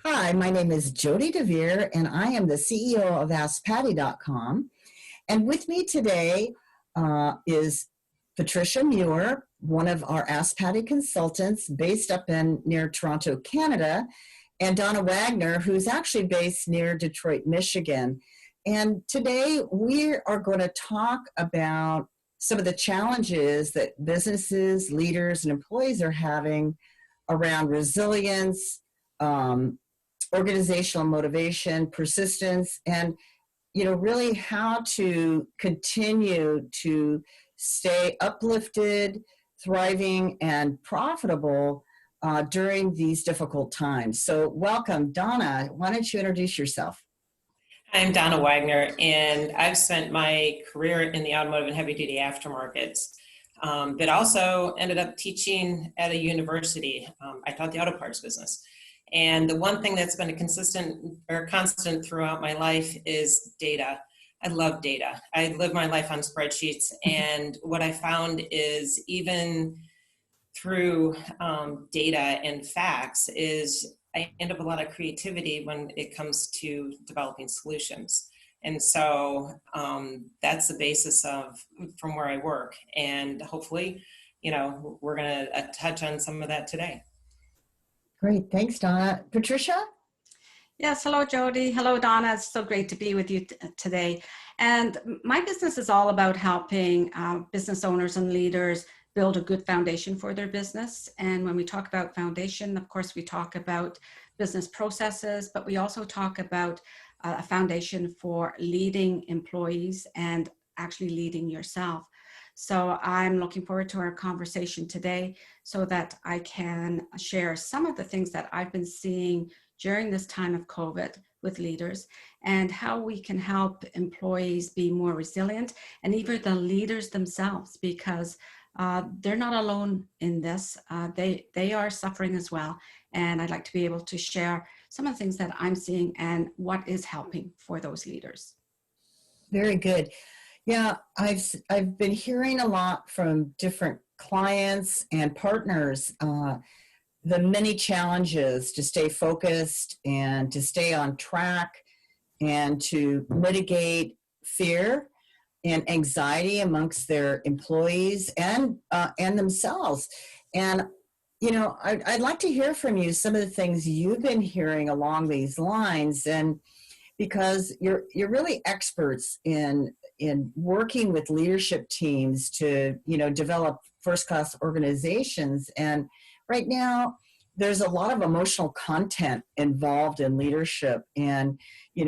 Hi, my name is Jody DeVere, and I am the CEO of AskPatty.com. And with me today is Patricia Muir, one of our Ask Patty consultants based up in near Toronto, Canada, and Donna Wagner, who's actually based near Detroit, Michigan. And today we are going to talk about some of the challenges that businesses, leaders, and employees are having around resilience, organizational motivation, persistence, and really how to continue to stay uplifted, thriving, and profitable during these difficult times. So welcome, Donna. Why don't you introduce yourself? I'm Donna Wagner, and I've spent my career in the automotive and heavy-duty aftermarkets, but also ended up teaching at a university. I taught the auto parts business. And the one thing that's been a constant throughout my life is data. I love data. I live my life on spreadsheets, and what I found is even through data and facts is I end up with a lot of creativity when it comes to developing solutions. And so that's the basis of from where I work. And hopefully, we're going to touch on some of that today. Great. Thanks, Donna. Patricia? Yes. Hello, Jody. Hello, Donna. It's so great to be with you today. And my business is all about helping business owners and leaders build a good foundation for their business. And when we talk about foundation, of course, we talk about business processes, but we also talk about a foundation for leading employees and actually leading yourself. So I'm looking forward to our conversation today so that I can share some of the things that I've been seeing during this time of COVID with leaders and how we can help employees be more resilient and even the leaders themselves, because they're not alone in this. They are suffering as well. And I'd like to be able to share some of the things that I'm seeing and what is helping for those leaders. Very good. Yeah, I've been hearing a lot from different clients and partners, the many challenges to stay focused and to stay on track and to mitigate fear and anxiety amongst their employees and themselves. And I'd like to hear from you some of the things you've been hearing along these lines, and because you're really experts in working with leadership teams to develop first-class organizations. And right now there's a lot of emotional content involved in leadership, and you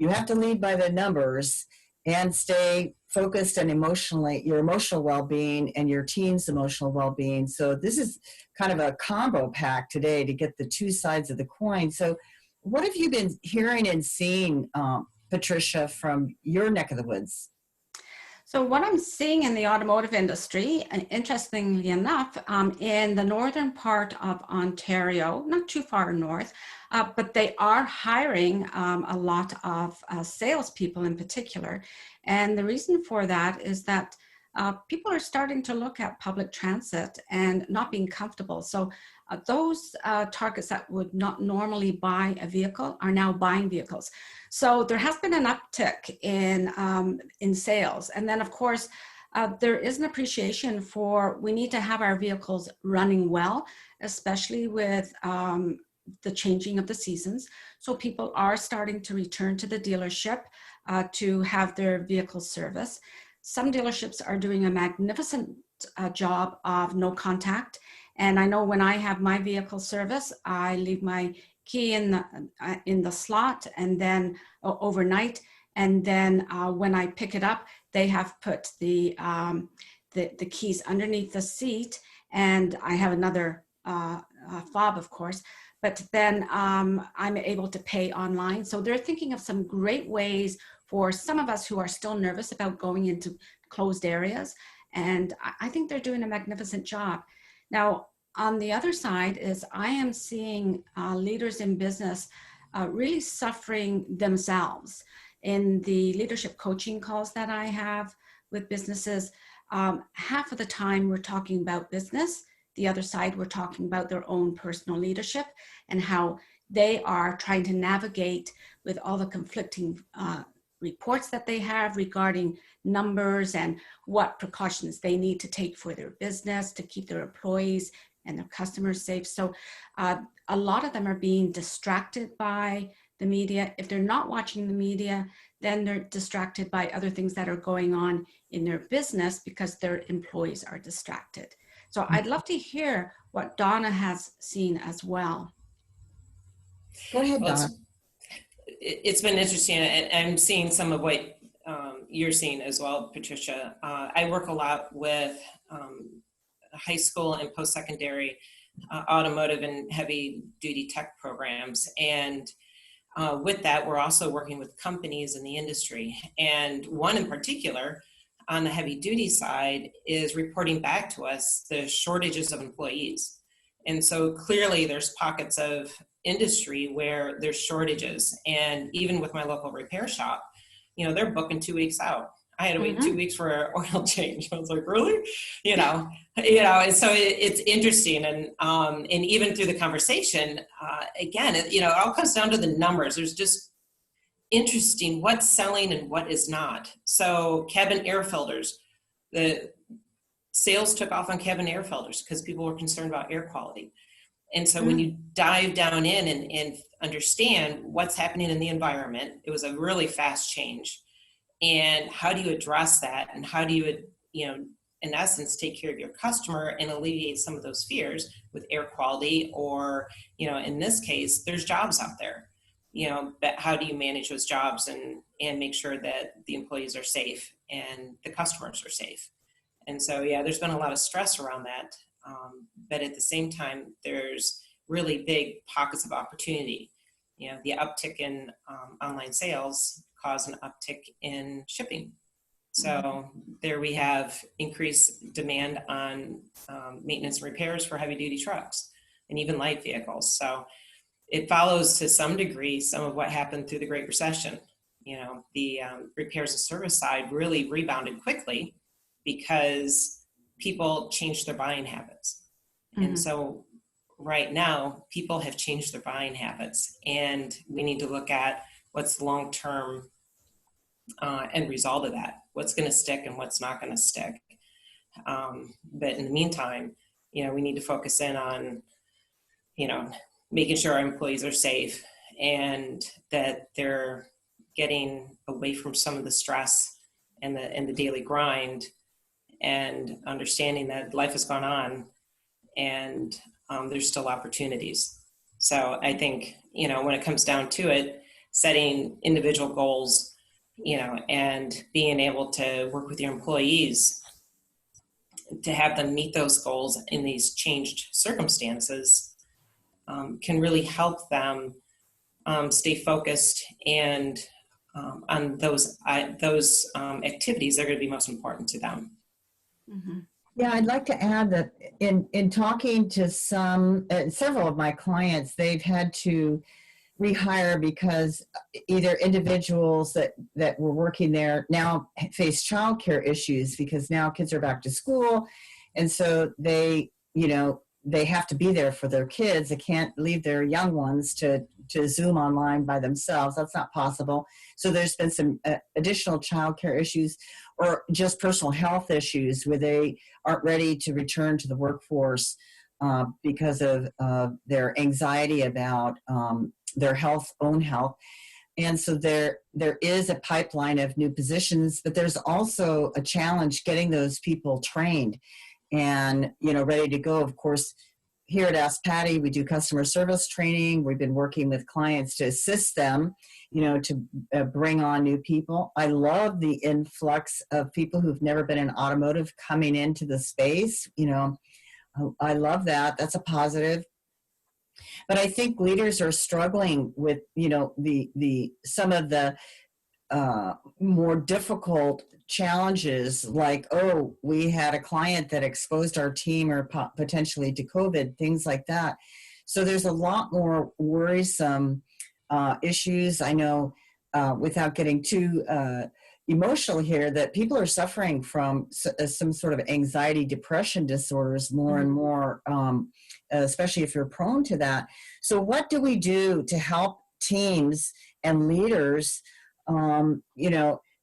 have to lead by the numbers and stay focused on your emotional well-being and your team's emotional well-being. So this is kind of a combo pack today to get the two sides of the coin. So what have you been hearing and seeing, Patricia, from your neck of the woods? So what I'm seeing in the automotive industry, and interestingly enough, in the northern part of Ontario, not too far north, but they are hiring a lot of salespeople in particular. And the reason for that is that people are starting to look at public transit and not being comfortable. So those targets that would not normally buy a vehicle are now buying vehicles. So there has been an uptick in sales. And then, of course, there is an appreciation for we need to have our vehicles running well, especially with the changing of the seasons. So people are starting to return to the dealership to have their vehicles serviced. Some dealerships are doing a magnificent job of no contact. And I know when I have my vehicle service, I leave my key in the slot and then overnight. And then when I pick it up, they have put the keys underneath the seat, and I have another fob, of course. But then I'm able to pay online. So they're thinking of some great ways for some of us who are still nervous about going into closed areas. And I think they're doing a magnificent job. Now, on the other side is I am seeing leaders in business really suffering themselves. In the leadership coaching calls that I have with businesses, half of the time we're talking about business the other side were talking about their own personal leadership and how they are trying to navigate with all the conflicting reports that they have regarding numbers and what precautions they need to take for their business to keep their employees and their customers safe. So a lot of them are being distracted by the media. If they're not watching the media, then they're distracted by other things that are going on in their business because their employees are distracted. So I'd love to hear what Donna has seen as well. Go ahead, Well, Donna. it's been interesting, and I'm seeing some of what you're seeing as well, Patricia. I work a lot with high school and post-secondary automotive and heavy duty tech programs. And with that, we're also working with companies in the industry. And one in particular on the heavy duty side is reporting back to us the shortages of employees. And so clearly there's pockets of industry where there's shortages. And even with my local repair shop, you know, they're booking 2 weeks out. I had to wait 2 weeks for an oil change. I was like, really? And so it's interesting. And even through the conversation, again, it all comes down to the numbers. There's just interesting what's selling and what is not. So cabin air filters, the sales took off on cabin air filters because people were concerned about air quality. And so when you dive down in and understand what's happening in the environment, it was a really fast change. And how do you address that? And how do you, in essence, take care of your customer and alleviate some of those fears with air quality, or, in this case, there's jobs out there, but how do you manage those jobs and make sure that the employees are safe and the customers are safe? And so, there's been a lot of stress around that. But at the same time, there's really big pockets of opportunity. The uptick in online sales caused an uptick in shipping. So there we have increased demand on maintenance and repairs for heavy duty trucks and even light vehicles. So it follows to some degree some of what happened through the Great Recession. The repairs and service side really rebounded quickly because people changed their buying habits. And so right now, people have changed their buying habits, and we need to look at what's the long-term end result of that. What's going to stick and what's not going to stick. But in the meantime, we need to focus in on, making sure our employees are safe and that they're getting away from some of the stress and the daily grind, and understanding that life has gone on and there's still opportunities. So I think, when it comes down to it, setting individual goals, and being able to work with your employees to have them meet those goals in these changed circumstances can really help them stay focused and on those activities that are going to be most important to them. Mm-hmm. Yeah, I'd like to add that in talking to several of my clients, they've had to rehire because either individuals that were working there now face childcare issues because now kids are back to school. And so they have to be there for their kids. They can't leave their young ones to Zoom online by themselves. That's not possible. So there's been some additional childcare issues or just personal health issues where they aren't ready to return to the workforce because of their anxiety about their own health. And so there is a pipeline of new positions, but there's also a challenge getting those people trained and, ready to go. Of course, here at Ask Patty, we do customer service training. We've been working with clients to assist them, to bring on new people. I love the influx of people who've never been in automotive coming into the space. I love that. That's a positive. But I think leaders are struggling with, some of the more difficult challenges, like, we had a client that exposed our team or potentially to COVID, things like that. So there's a lot more worrisome issues. I know, without getting too emotional here that people are suffering from some sort of anxiety, depression disorders more and more, especially if you're prone to that. So what do we do to help teams and leaders,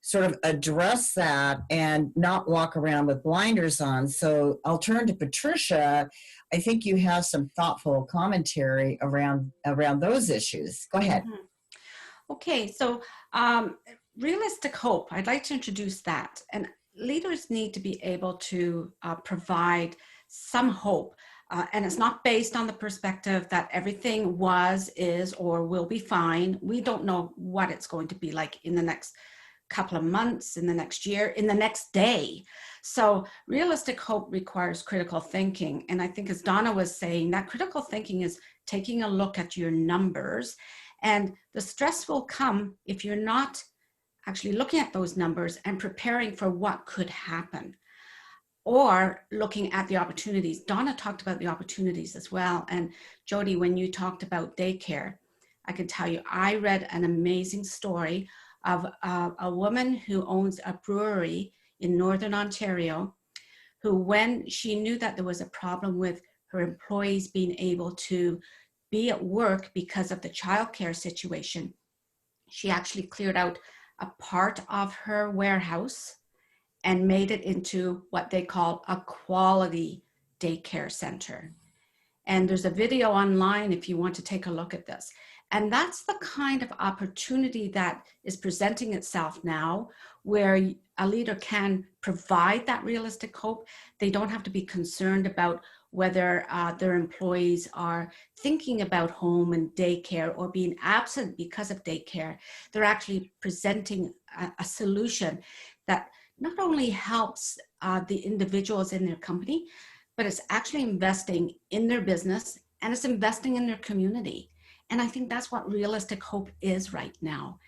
sort of address that and not walk around with blinders on? So I'll turn to Patricia. I think you have some thoughtful commentary around those issues. Go ahead. Okay, so realistic hope, I'd like to introduce that. And leaders need to be able to provide some hope. And it's not based on the perspective that everything was, is, or will be fine. We don't know what it's going to be like in the next couple of months, in the next year, in the next day. So realistic hope requires critical thinking. And I think as Donna was saying, that critical thinking is taking a look at your numbers. And the stress will come if you're not actually looking at those numbers and preparing for what could happen, or looking at the opportunities. Donna talked about the opportunities as well. And Jody, when you talked about daycare, I can tell you, I read an amazing story of a woman who owns a brewery in Northern Ontario, who, when she knew that there was a problem with her employees being able to be at work because of the childcare situation, she actually cleared out a part of her warehouse and made it into what they call a quality daycare center. And there's a video online if you want to take a look at this. And that's the kind of opportunity that is presenting itself now, where a leader can provide that realistic hope. They don't have to be concerned about whether their employees are thinking about home and daycare or being absent because of daycare. They're actually presenting a solution that not only helps the individuals in their company, but it's actually investing in their business and it's investing in their community. And I think that's what realistic hope is right now.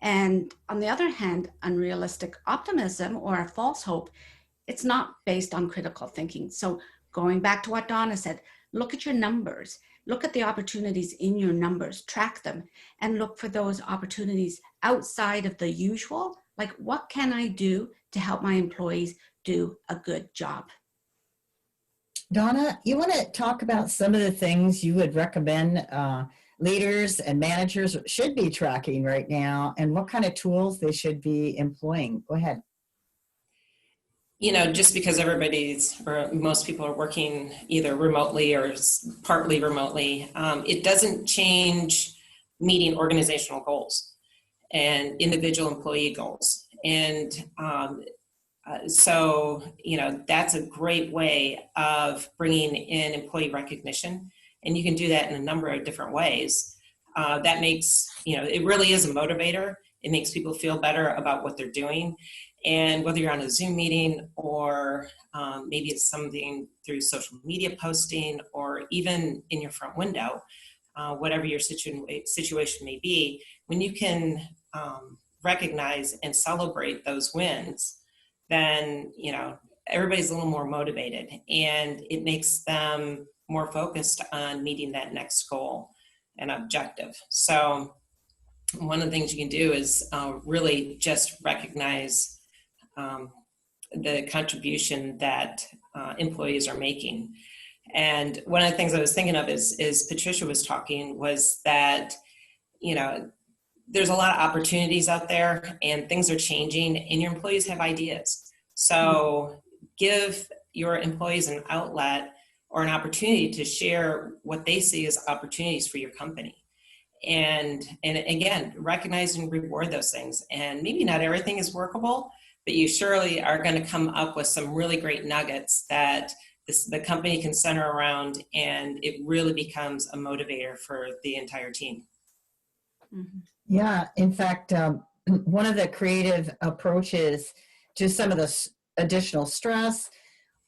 And on the other hand, unrealistic optimism or a false hope, it's not based on critical thinking. So going back to what Donna said, look at your numbers, look at the opportunities in your numbers, track them, and look for those opportunities outside of the usual. Like, what can I do to help my employees do a good job? Donna, you want to talk about some of the things you would recommend leaders and managers should be tracking right now, and what kind of tools they should be employing? Go ahead. Just because most people are working either remotely or partly remotely, it doesn't change meeting organizational goals and individual employee goals. And so that's a great way of bringing in employee recognition. And you can do that in a number of different ways. That makes, it really is a motivator. It makes people feel better about what they're doing. And whether you're on a Zoom meeting or maybe it's something through social media posting or even in your front window, whatever your situation may be, when you can recognize and celebrate those wins, then, everybody's a little more motivated and it makes them more focused on meeting that next goal and objective. So one of the things you can do is really just recognize the contribution that employees are making. And one of the things I was thinking of is Patricia was talking was that, there's a lot of opportunities out there and things are changing and your employees have ideas. So give your employees an outlet or an opportunity to share what they see as opportunities for your company. And again, recognize and reward those things. And maybe not everything is workable, but you surely are going to come up with some really great nuggets that the company can center around, and it really becomes a motivator for the entire team. Mm-hmm. Yeah, in fact, one of the creative approaches to some of the additional stress,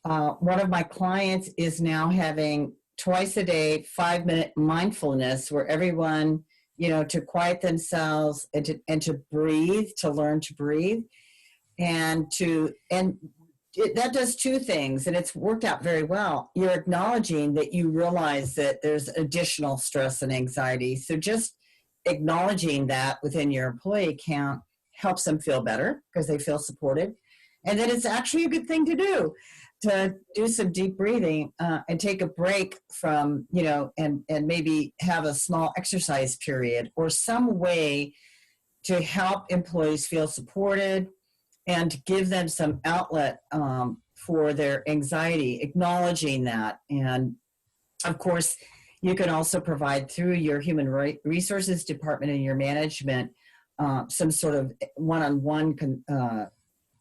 one of my clients is now having twice a day, 5-minute mindfulness where everyone, to quiet themselves and to breathe, to learn to breathe, and that does two things, and it's worked out very well. You're acknowledging that you realize that there's additional stress and anxiety. So just acknowledging that within your employee account helps them feel better because they feel supported, and that it's actually a good thing to do some deep breathing and take a break from, and maybe have a small exercise period or some way to help employees feel supported and to give them some outlet for their anxiety, acknowledging that. And of course, you can also provide through your human resources department and your management some sort of one-on-one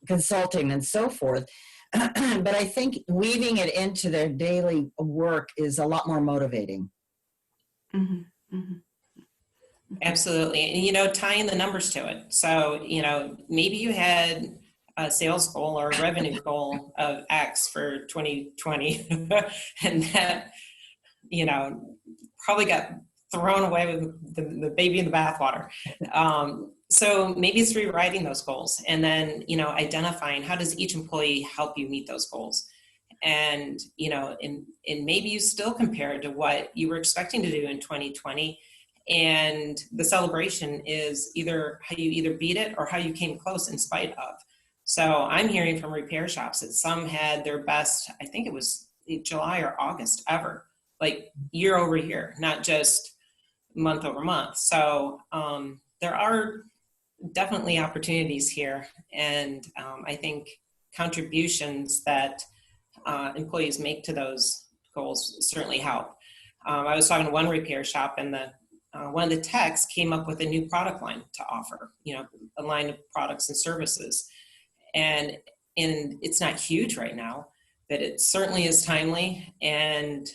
consulting and so forth. But I think weaving it into their daily work is a lot more motivating. Mm-hmm. Mm-hmm. Absolutely. And, tying the numbers to it. So, maybe you had a sales goal or a revenue goal of X for 2020, and that, probably got thrown away with the baby in the bathwater. So maybe it's rewriting those goals and then, identifying how does each employee help you meet those goals. And, and maybe you still compare to what you were expecting to do in 2020. And the celebration is either how you either beat it or how you came close in spite of. So I'm hearing from repair shops that some had their best, I think it was July or August ever, like year over year, not just month over month. So there are definitely opportunities here. And I think contributions that employees make to those goals certainly help. I was talking to one repair shop, and one of the techs came up with a new product line to offer, a line of products and services. And it's not huge right now, but it certainly is timely, and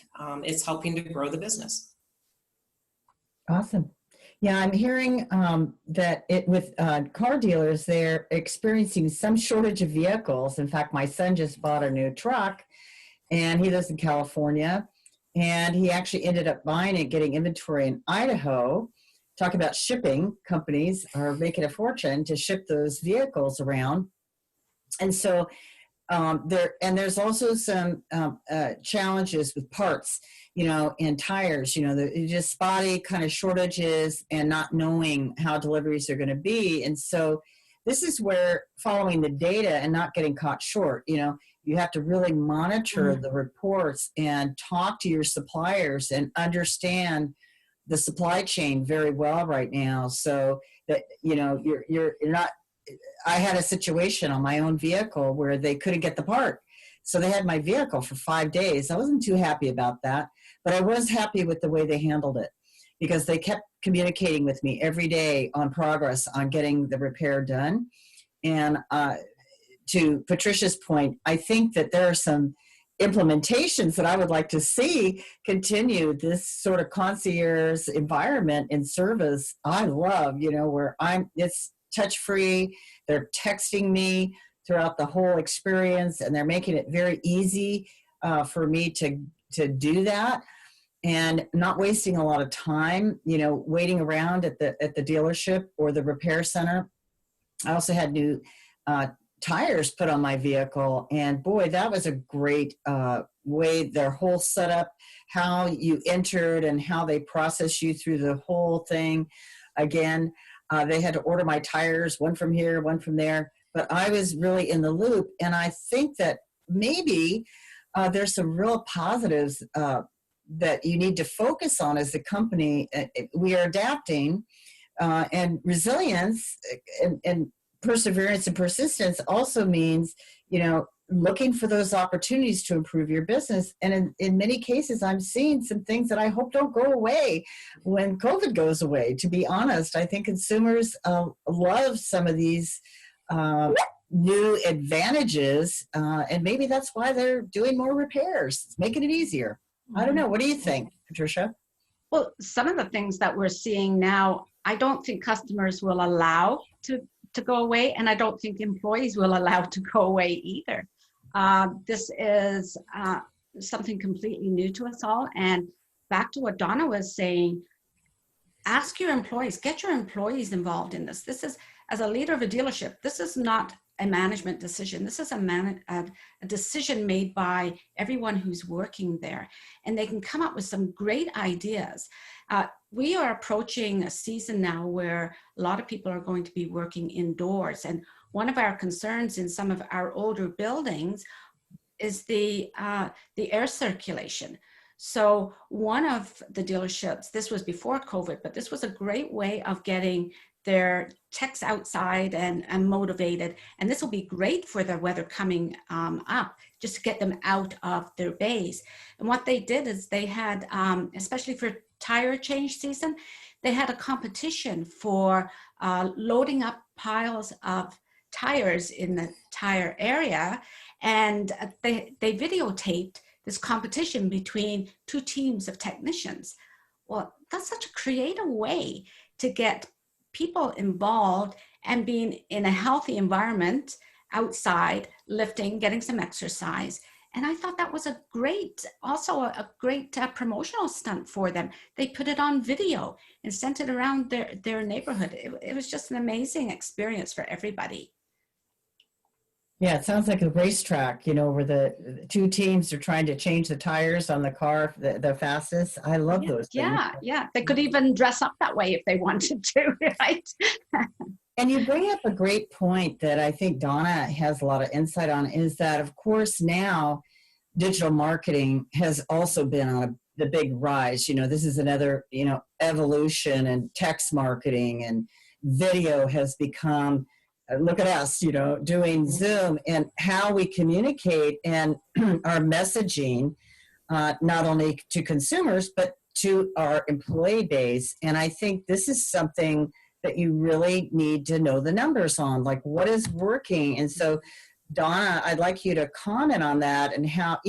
it's helping to grow the business. Awesome. Yeah, I'm hearing that with car dealers, they're experiencing some shortage of vehicles. In fact, my son just bought a new truck, and he lives in California, and he actually ended up buying and getting inventory in Idaho. Talk about shipping companies are making a fortune to ship those vehicles around. And so there's also some challenges with parts, and tires, just spotty kind of shortages and not knowing how deliveries are going to be. And so this is where following the data and not getting caught short, you have to really monitor the reports and talk to your suppliers and understand the supply chain very well right now. So that, you're not, I had a situation on my own vehicle where they couldn't get the part. So they had my vehicle for 5 days. I wasn't too happy about that, but I was happy with the way they handled it because they kept communicating with me every day on progress on getting the repair done. And to Patricia's point, I think that there are some implementations that I would like to see continue this sort of concierge environment in service. I love, where it's touch-free. They're texting me throughout the whole experience, and they're making it very easy for me to do that and not wasting a lot of time, waiting around at the dealership or the repair center. I also had new tires put on my vehicle, and boy, that was a great way, their whole setup, how you entered and how they process you through the whole thing. Again, they had to order my tires, one from here, one from there, but I was really in the loop. And I think that maybe there's some real positives that you need to focus on as a company. We are adapting, and resilience and perseverance and persistence also means, looking for those opportunities to improve your business. And in many cases, I'm seeing some things that I hope don't go away when COVID goes away. To be honest, I think consumers love some of these new advantages, and maybe that's why they're doing more repairs. It's making it easier. I don't know. What do you think, Patricia? Well, some of the things that we're seeing now, I don't think customers will allow to go away, and I don't think employees will allow to go away either. This is something completely new to us all. And back to what Donna was saying, ask your employees, get your employees involved in this. This is, as a leader of a dealership, this is not a management decision. This is a decision made by everyone who's working there, and they can come up with some great ideas. We are approaching a season now where a lot of people are going to be working indoors, and one of our concerns in some of our older buildings is the air circulation. So one of the dealerships, this was before COVID, but this was a great way of getting their techs outside and motivated. And this will be great for the weather coming up, just to get them out of their bays. And what they did is they had, especially for tire change season, they had a competition for loading up piles of tires in the tire area. And they videotaped this competition between two teams of technicians. Well, that's such a creative way to get people involved and being in a healthy environment outside, lifting, getting some exercise. And I thought that was also a great promotional stunt for them. They put it on video and sent it around their neighborhood. It was just an amazing experience for everybody. Yeah, it sounds like a racetrack, where the two teams are trying to change the tires on the car the fastest. I love those things. Yeah. They could even dress up that way if they wanted to, right? And you bring up a great point that I think Donna has a lot of insight on, is that, of course, now digital marketing has also been on the big rise. This is another, evolution, and text marketing and video has become, look at us, doing Zoom, and how we communicate and our messaging, not only to consumers, but to our employee base. And I think this is something that you really need to know the numbers on, like what is working. And so, Donna, I'd like you to comment on that, and how,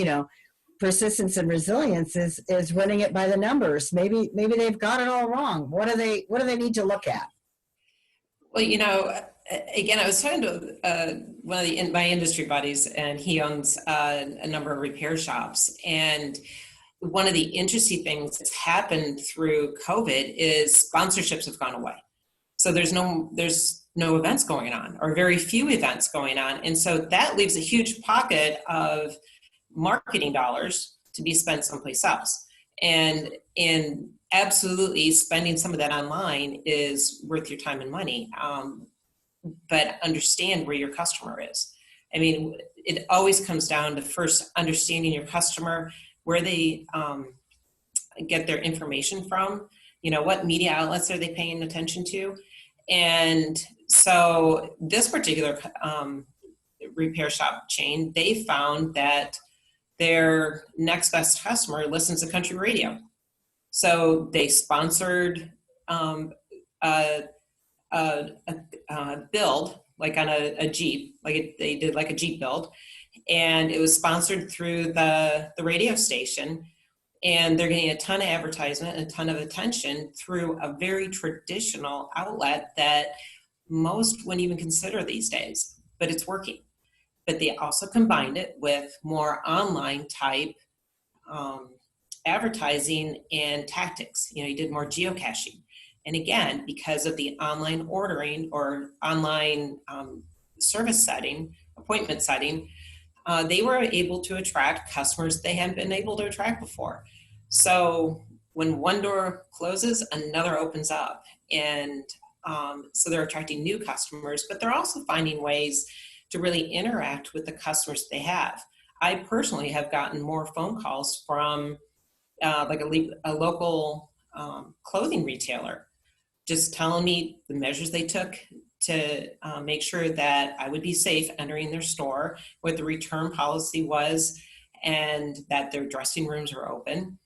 persistence and resilience is running it by the numbers. Maybe they've got it all wrong. What do they need to look at? Well, again, I was talking to one of my industry buddies, and he owns a number of repair shops. And one of the interesting things that's happened through COVID is sponsorships have gone away. So there's no events going on, or very few events going on. And so that leaves a huge pocket of marketing dollars to be spent someplace else. And absolutely spending some of that online is worth your time and money. But understand where your customer is. I mean, it always comes down to first understanding your customer, where they get their information from, what media outlets are they paying attention to. And so this particular repair shop chain, they found that their next best customer listens to country radio. So they sponsored a build, like on a Jeep, they did like a Jeep build, and it was sponsored through the radio station, and they're getting a ton of advertisement and a ton of attention through a very traditional outlet that most wouldn't even consider these days, but it's working. But they also combined it with more online type advertising and tactics. You did more geocaching. And again, because of the online ordering or online service setting, appointment setting, they were able to attract customers they hadn't been able to attract before. So when one door closes, another opens up. And so they're attracting new customers, but they're also finding ways to really interact with the customers they have. I personally have gotten more phone calls from like a local clothing retailer, just telling me the measures they took to make sure that I would be safe entering their store, what the return policy was, and that their dressing rooms are open.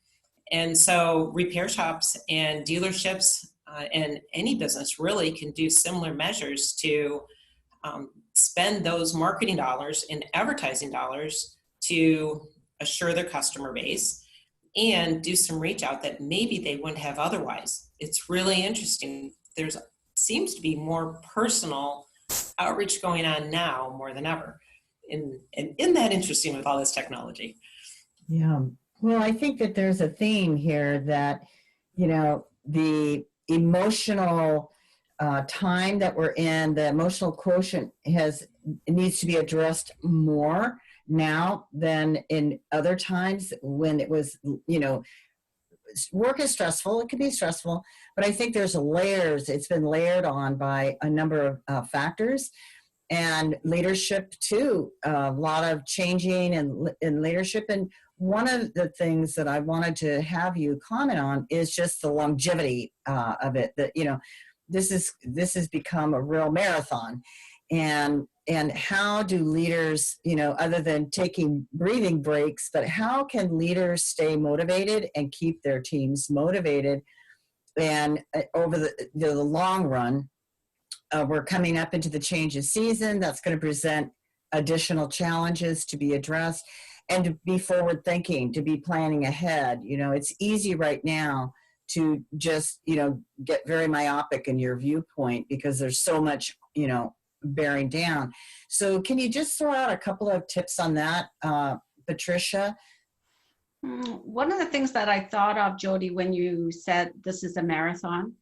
And so repair shops and dealerships and any business really can do similar measures to spend those marketing dollars and advertising dollars to assure their customer base and do some reach out that maybe they wouldn't have otherwise. It's really interesting. There's seems to be more personal outreach going on now more than ever. And isn't that interesting with all this technology? Yeah. Well, I think that there's a theme here that, the emotional time that we're in, the emotional quotient needs to be addressed more now than in other times when it was, work is stressful. It can be stressful, but I think there's layers. It's been layered on by a number of factors, and leadership too. A lot of changing in leadership. And one of the things that I wanted to have you comment on is just the longevity of it. That this has become a real marathon, and how do leaders, other than taking breathing breaks, but how can leaders stay motivated and keep their teams motivated? And over the long run, we're coming up into the change of season. That's going to present additional challenges to be addressed, and to be forward thinking, to be planning ahead. It's easy right now to just, get very myopic in your viewpoint because there's so much, bearing down. So can you just throw out a couple of tips on that, Patricia? One of the things that I thought of, Jody, when you said this is a marathon,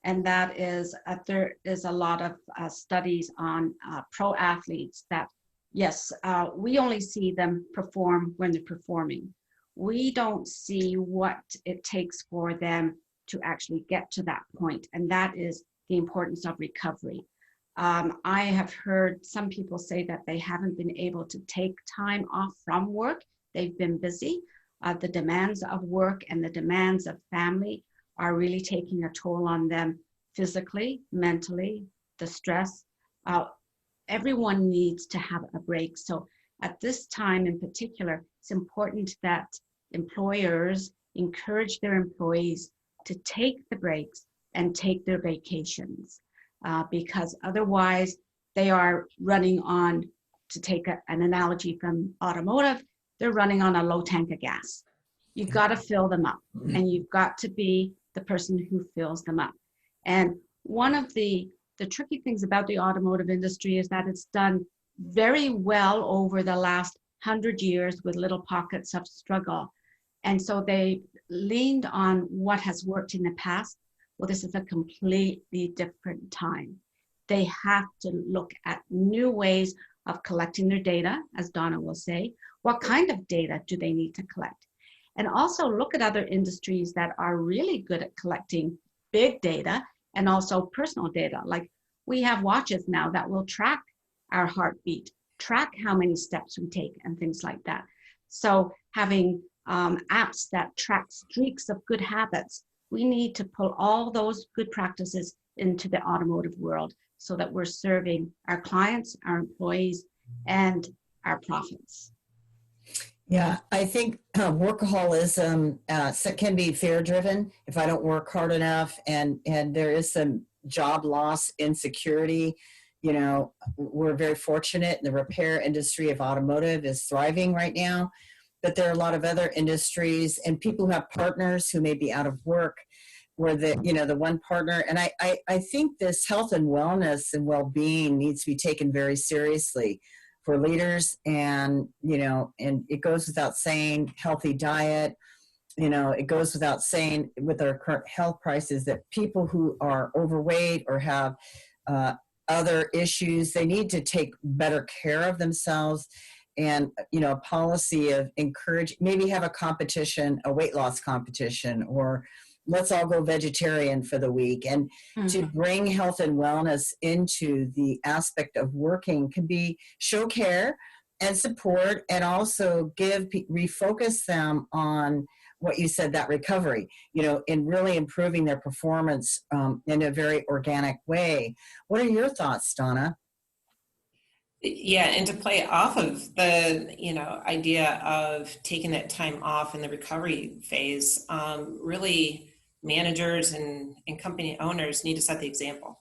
and that is there is a lot of studies on pro athletes that, yes, we only see them perform when they're performing. We don't see what it takes for them to actually get to that point, and that is the importance of recovery. I have heard some people say that they haven't been able to take time off from work. They've been busy. The demands of work and the demands of family are really taking a toll on them physically, mentally, the stress. Everyone needs to have a break. So at this time in particular, it's important that employers encourage their employees to take the breaks and take their vacations, because otherwise they are running on, to take an analogy from automotive, they're running on a low tank of gas. You've got to fill them up, and you've got to be the person who fills them up. And one of the tricky things about the automotive industry is that it's done very well over the last 100 years with little pockets of struggle. And so they leaned on what has worked in the past. Well, this is a completely different time. They have to look at new ways of collecting their data, as Donna will say. What kind of data do they need to collect? And also look at other industries that are really good at collecting big data and also personal data. Like we have watches now that will track our heartbeat, track how many steps we take and things like that. So having apps that track streaks of good habits, we need to pull all those good practices into the automotive world so that we're serving our clients, our employees, and our profits. Yeah, I think workaholism can be fear-driven. If I don't work hard enough, and there is some job loss insecurity, we're very fortunate. The repair industry of automotive is thriving right now, but there are a lot of other industries and people who have partners who may be out of work, where the one partner, and I think this health and wellness and well-being needs to be taken very seriously for leaders. And and it goes without saying, healthy diet, it goes without saying with our current health prices that people who are overweight or have other issues, they need to take better care of themselves. And a policy of maybe have a competition, a weight loss competition, or let's all go vegetarian for the week. And to bring health and wellness into the aspect of working can be show care and support, and also refocus them on what you said, that recovery, in really improving their performance in a very organic way. What are your thoughts, Donna? Yeah, and to play off of the idea of taking that time off in the recovery phase, really managers and company owners need to set the example,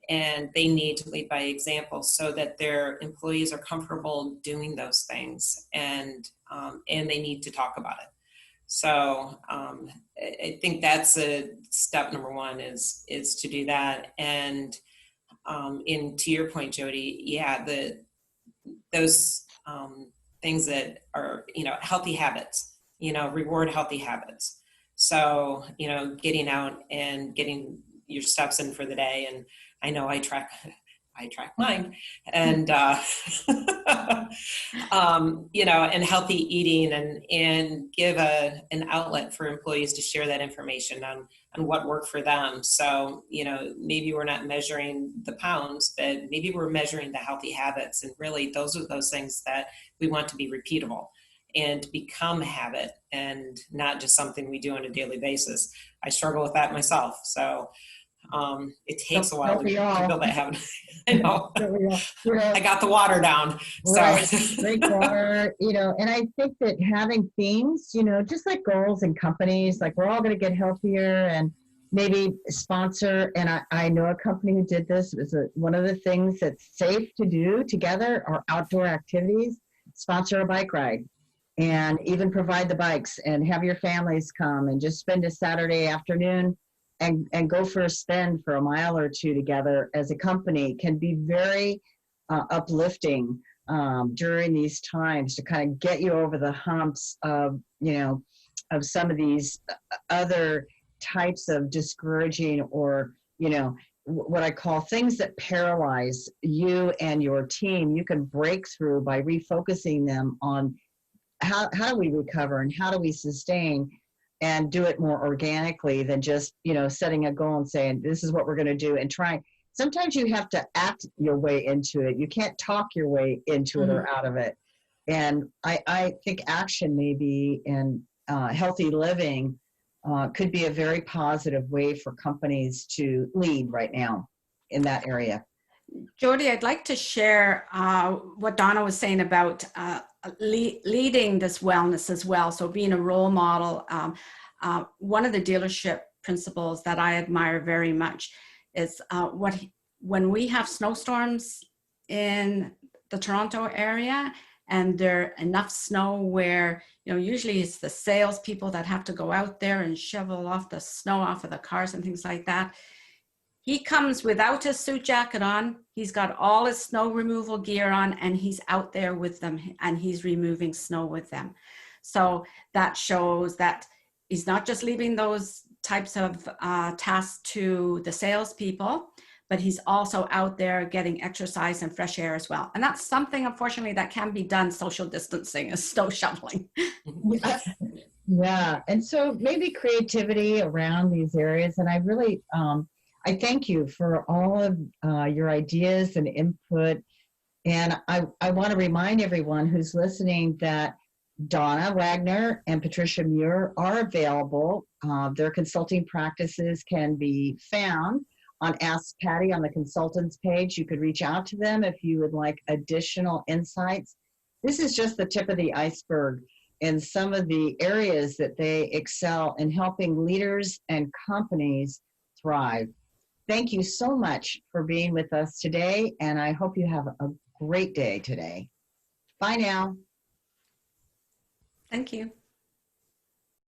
and they need to lead by example so that their employees are comfortable doing those things, and they need to talk about it. So I think that's a step number one is to do that. And to your point, Jody, yeah, those things that are, healthy habits, reward healthy habits. So, getting out and getting, your steps in for the day. And I know I track mine, and and healthy eating, and give an outlet for employees to share that information on what worked for them. So, maybe we're not measuring the pounds, but maybe we're measuring the healthy habits. And really, those are those things that we want to be repeatable and become a habit, and not just something we do on a daily basis. I struggle with that myself. So it takes a while to build that habit. I know. I got the water down. So. Right. Drink water, and I think that having themes, just like goals in companies, like we're all going to get healthier, and maybe sponsor. And I know a company who did this. It was one of the things that's safe to do together are outdoor activities. Sponsor a bike ride, and even provide the bikes, and have your families come and just spend a Saturday afternoon and go for a spin for a mile or two together as a company. Can be very uplifting during these times to kind of get you over the humps of some of these other types of discouraging, or what I call things that paralyze you and your team. You can break through by refocusing them on how do we recover and how do we sustain, and do it more organically than just, setting a goal and saying, this is what we're going to do, and try. Sometimes you have to act your way into it. You can't talk your way into it or out of it. And I think action maybe in healthy living could be a very positive way for companies to lead right now in that area. Jody, I'd like to share what Donna was saying about leading this wellness as well. So being a role model, one of the dealership principles that I admire very much is when we have snowstorms in the Toronto area, and there enough snow where, usually it's the salespeople that have to go out there and shovel off the snow off of the cars and things like that. He comes without his suit jacket on. He's got all his snow removal gear on, and he's out there with them, and he's removing snow with them. So that shows that he's not just leaving those types of tasks to the salespeople, but he's also out there getting exercise and fresh air as well. And that's something, unfortunately, that can be done social distancing, is snow shoveling. Yeah. And so maybe creativity around these areas. And I really, I thank you for all of your ideas and input. And I want to remind everyone who's listening that Donna Wagner and Patricia Muir are available. Their consulting practices can be found on Ask Patty on the consultants page. You could reach out to them if you would like additional insights. This is just the tip of the iceberg in some of the areas that they excel in helping leaders and companies thrive. Thank you so much for being with us today, and I hope you have a great day today. Bye now. Thank you.